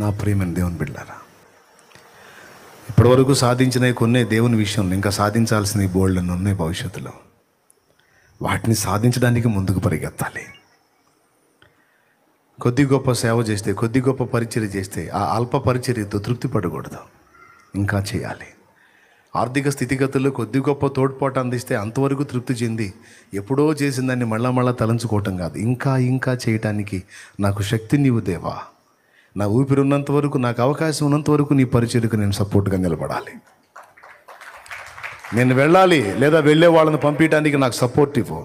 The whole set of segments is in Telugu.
నా ప్రియమైన దేవుని బిడ్డలారా, ఇప్పటివరకు సాధించినవి కొన్ని దేవుని విషయంలో ఇంకా సాధించాల్సినవి బోల్డ్ని ఉన్నాయి భవిష్యత్తులో. వాటిని సాధించడానికి ముందుకు పరిగెత్తాలి. కొద్ది గొప్ప సేవ చేస్తే, కొద్ది గొప్ప పరిచర్య చేస్తే ఆ అల్ప పరిచర్యతో తృప్తి పడకూడదు, ఇంకా చేయాలి. ఆర్థిక స్థితిగతుల్లో కొద్ది గొప్ప తోడ్పాటు అందిస్తే అంతవరకు తృప్తి చెంది ఎప్పుడో చేసిన దాన్ని మళ్ళా తలంచుకోవటం కాదు, ఇంకా చేయటానికి నాకు శక్తి నీవు దేవా, నా ఊపిరి ఉన్నంత వరకు, నాకు అవకాశం ఉన్నంత వరకు నీ పరిచర్యకు నేను సపోర్ట్గా నిలబడాలి. నేను వెళ్ళాలి లేదా వెళ్ళే వాళ్ళని పంపించడానికి నాకు సపోర్ట్ ఇవ్వు,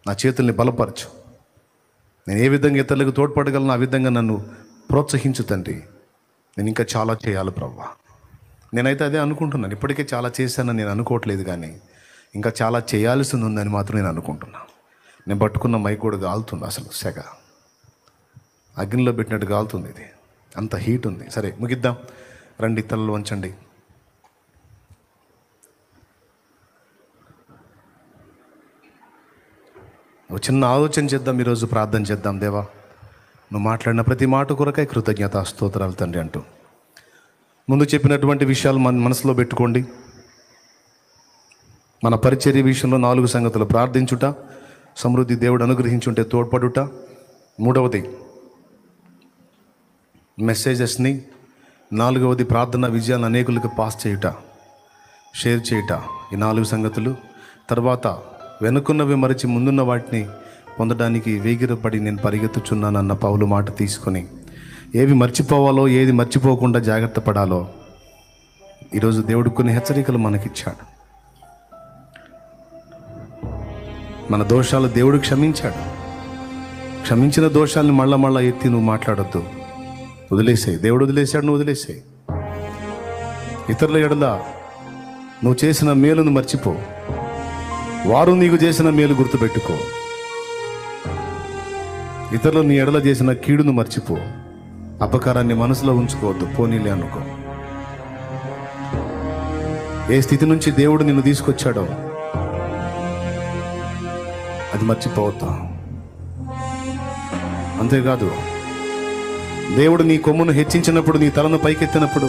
నా చేతుల్ని బలపరచు. నేను ఏ విధంగా ఇతరులకు తోడ్పడగలను ఆ విధంగా నన్ను ప్రోత్సహించు తండ్రి. నేను ఇంకా చాలా చేయాలి ప్రభువా. నేనైతే అదే అనుకుంటున్నాను. ఇప్పటికే చాలా చేశానని నేను అనుకోవట్లేదు, కానీ ఇంకా చాలా చేయాల్సింది ఉందని మాత్రం నేను అనుకుంటున్నాను. నేను పట్టుకున్న మైక్ కూడా కాలుతుంది, అసలు సెగ అగ్నిలో పెట్టినట్టు కాలుతుంది. ఇది అంత హీట్ ఉంది. సరే ముగిద్దాం రండి, తలలు వంచండి. ఒక చిన్న ఆలోచన చేద్దాం, ఈరోజు ప్రార్థన చేద్దాం. దేవా, నువ్వు మాట్లాడిన ప్రతి మాట కొరకై కృతజ్ఞత స్తోత్రాలు తండ్రి అంటూ ముందు చెప్పినటువంటి విషయాలు మన మనసులో పెట్టుకోండి. మన పరిచర్య విషయంలో 4 సంగతులు: ప్రార్థించుట, సమృద్ధి దేవుడు అనుగ్రహించుంటే తోడ్పడుట, మూడవది మెసేజెస్ని, 4వది ప్రార్థన విజయాన్ని అనేకులకు పాస్ చేయుట, షేర్ చేయుట. ఈ 4 సంగతులు. తర్వాత వెనుకున్నవి మరచి ముందున్న వాటిని పొందడానికి వేగిరపడి నేను పరిగెత్తుచున్నానన్న పౌలు మాట తీసుకొని ఏవి మర్చిపోవాలో, ఏది మర్చిపోకుండా జాగ్రత్త పడాలో ఈరోజు దేవుడు కొన్ని హెచ్చరికలు మనకిచ్చాడు. మన దోషాలు దేవుడు క్షమించాడు. క్షమించిన దోషాలను మళ్ళా ఎత్తి నువ్వు మాట్లాడొద్దు, వదిలేసాయి. దేవుడు వదిలేశాడు, నువ్వు వదిలేసాయి. ఇతరుల ఎడల నువ్వు చేసిన మేలును మర్చిపో, వారు నీకు చేసిన మేలు గుర్తుపెట్టుకో. ఇతరులు నీ ఎడల చేసిన కీడును మర్చిపో, అపకారాన్ని మనసులో ఉంచుకోవద్దు, పోనీలే అనుకో. ఏ స్థితి నుంచి దేవుడు నిన్ను తీసుకొచ్చాడో అది మర్చిపోవద్దు. అంతేకాదు, దేవుడు నీ కొమ్మును హెచ్చించినప్పుడు, నీ తలను పైకెత్తినప్పుడు,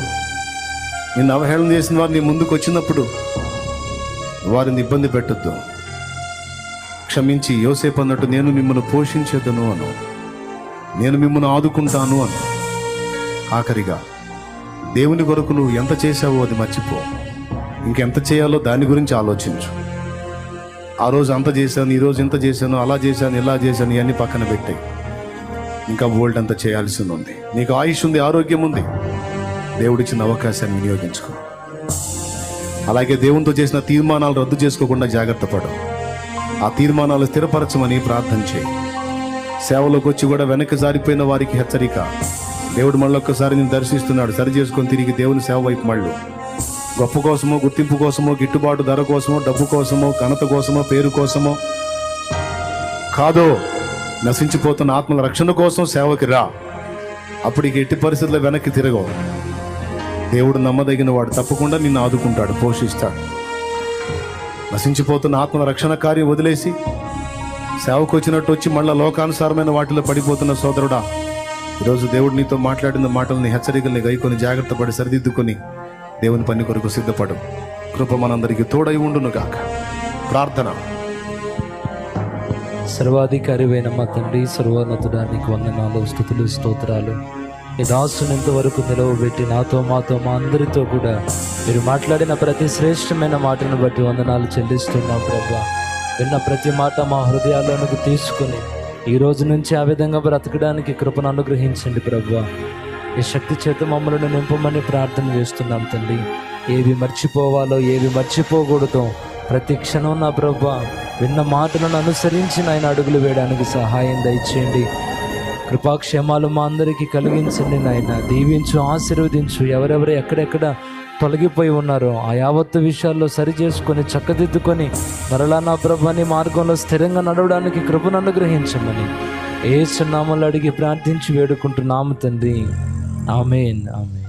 నిన్ను అవహేళన చేసిన వారు నీ ముందుకు వచ్చినప్పుడు వారిని ఇబ్బంది పెట్టొద్దు. క్షమించి యోసేపు అన్నట్టు నేను మిమ్మల్ని పోషించేదను అను, నేను మిమ్మల్ని ఆదుకుంటాను అను. ఆఖరిగా దేవుని కొరకు నువ్వు ఎంత చేశావో అది మర్చిపో, ఇంకెంత చేయాలో దాని గురించి ఆలోచించు. ఆ రోజు అంత చేశాను, ఈరోజు ఇంత చేశాను, అలా చేశాను, ఇలా చేశాను, ఇవన్నీ పక్కన పెట్టాయి. ఇంకా వరల్డ్ అంతా చేయాల్సింది ఉంది. నీకు ఆయుష్ ఉంది, ఆరోగ్యం ఉంది, దేవుడిచ్చిన అవకాశాన్ని వినియోగించుకో. అలాగే దేవునితో చేసిన తీర్మానాలు రద్దు చేసుకోకుండా జాగ్రత్త పడు. ఆ తీర్మానాలు స్థిరపరచమని ప్రార్థన చేయి. సేవలోకి వచ్చి కూడా వెనక్కి జారిపోయిన వారికి హెచ్చరిక. దేవుడు మళ్ళొక్కసారి నేను దర్శిస్తున్నాడు, సరి చేసుకొని తిరిగి దేవుని సేవ వైపు మళ్ళు. గొప్ప కోసమో, గుర్తింపు కోసమో, గిట్టుబాటు ధర కోసమో, డబ్బు కోసమో, ఘనత కోసమో, పేరు కోసమో కాదో, నశించిపోతున్న ఆత్మల రక్షణ కోసం సేవకి రా. అప్పటికి ఎట్టి పరిస్థితుల్లో వెనక్కి తిరగవు. దేవుడు నమ్మదగిన వాడు, తప్పకుండా నిన్ను ఆదుకుంటాడు, పోషిస్తాడు. నశించిపోతున్న ఆత్మల రక్షణ కార్యం వదిలేసి సేవకు వచ్చినట్టు వచ్చి మళ్ళా లోకానుసారమైన వాటిలో పడిపోతున్న సోదరుడా, ఈరోజు దేవుడు నీతో మాట్లాడిన మాటల్ని, హెచ్చరికల్ని గైకొని జాగ్రత్త పడి సరిదిద్దుకొని దేవుని పని కొరకు సిద్ధపడు. కృప మనందరికీ తోడై ఉండును గాక. ప్రార్థన. సర్వాధికారివైన మా తండ్రి, సర్వోన్నతుడా, నీకు వందనాలు, స్తుతులు, స్తోత్రాలు. ఈ దాసుని ఇంతవరకు నిలవబెట్టి నాతో, మాతో, మా అందరితో కూడా మీరు మాట్లాడిన ప్రతి శ్రేష్టమైన మాటను బట్టి వందనాలు చెల్లిస్తున్నాం ప్రభా. విన్న ప్రతి మాట మా హృదయాల్లోనికి తీసుకుని ఈ రోజు నుంచి ఆ విధంగా బ్రతకడానికి కృపను అనుగ్రహించండి ప్రభా. ఈ శక్తి చేత మమ్మల్ని నింపమని ప్రార్థన చేస్తున్నాం తండ్రి. ఏవి మర్చిపోవాలో, ఏవి మర్చిపోకూడదో ప్రతి క్షణం నా ప్రభా విన్న మాటలను అనుసరించి నాయన అడుగులు వేయడానికి సహాయం దయచేయండి. కృపాక్షేమాలు మా అందరికీ కలిగించండి నాయన. దీవించు, ఆశీర్వదించు. ఎవరెవరు ఎక్కడెక్కడ తొలగిపోయి ఉన్నారో ఆ యావత్తు విషయాల్లో సరి చేసుకొని చక్కదిద్దుకొని మరలా నా ప్రభాని మార్గంలో స్థిరంగా నడవడానికి కృపను అనుగ్రహించమని యేసు నామములో అడిగి ప్రార్థించి వేడుకుంటున్నాము తండ్రి. ఆమేన్, ఆమేన్.